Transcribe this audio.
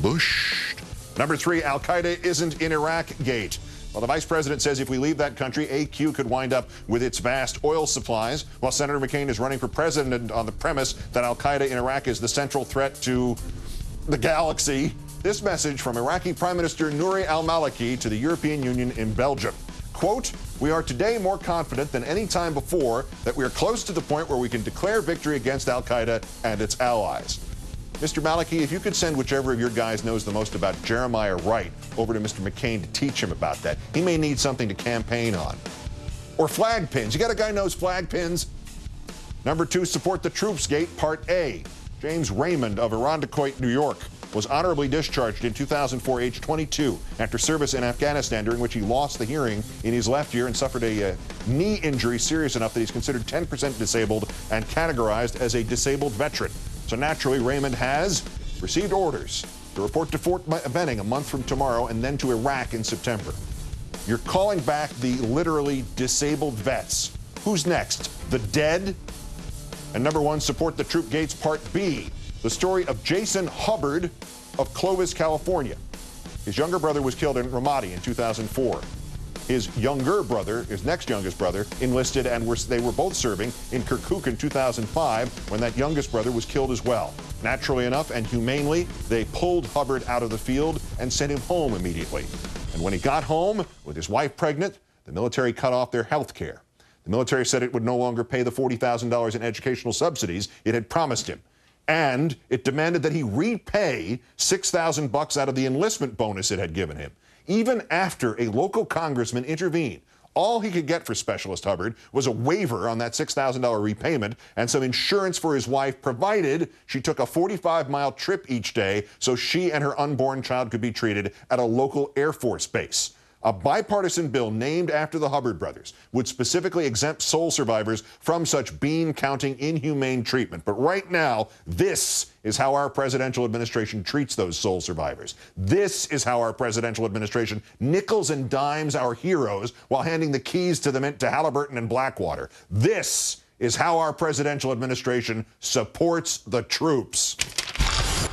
ambushed. Number 3, Al-Qaeda isn't in Iraq gate. Well, the vice president says if we leave that country, AQ could wind up with its vast oil supplies, while Senator McCain is running for president on the premise that Al-Qaeda in Iraq is the central threat to the galaxy. This message from Iraqi Prime Minister Nouri al-Maliki to the European Union in Belgium. Quote, "We are today more confident than any time before that we are close to the point where we can declare victory against Al-Qaeda and its allies." Mr. Maliki, if you could send whichever of your guys knows the most about Jeremiah Wright over to Mr. McCain to teach him about that. He may need something to campaign on. Or flag pins. You got a guy who knows flag pins? Number 2, support the troops gate, Part A. James Raymond of Irondequoit, New York, was honorably discharged in 2004, age 22, after service in Afghanistan, during which he lost the hearing in his left ear and suffered a knee injury serious enough that he's considered 10% disabled and categorized as a disabled veteran. So naturally, Raymond has received orders to report to Fort Benning a month from tomorrow and then to Iraq in September. You're calling back the literally disabled vets. Who's next? The dead? And number 1, support the troop gates, Part B. The story of Jason Hubbard of Clovis, California. His younger brother was killed in Ramadi in 2004. His younger brother, his next youngest brother, enlisted and they were both serving in Kirkuk in 2005 when that youngest brother was killed as well. Naturally enough and humanely, they pulled Hubbard out of the field and sent him home immediately. And when he got home, with his wife pregnant, the military cut off their health care. The military said it would no longer pay the $40,000 in educational subsidies it had promised him. And it demanded that he repay $6,000 out of the enlistment bonus it had given him. Even after a local congressman intervened, all he could get for Specialist Hubbard was a waiver on that $6,000 repayment and some insurance for his wife, provided she took a 45-mile trip each day so she and her unborn child could be treated at a local Air Force base. A bipartisan bill named after the Hubbard brothers would specifically exempt soul survivors from such bean-counting, inhumane treatment. But right now, this is how our presidential administration treats those soul survivors. This is how our presidential administration nickels and dimes our heroes while handing the keys to the mint to Halliburton and Blackwater. This is how our presidential administration supports the troops.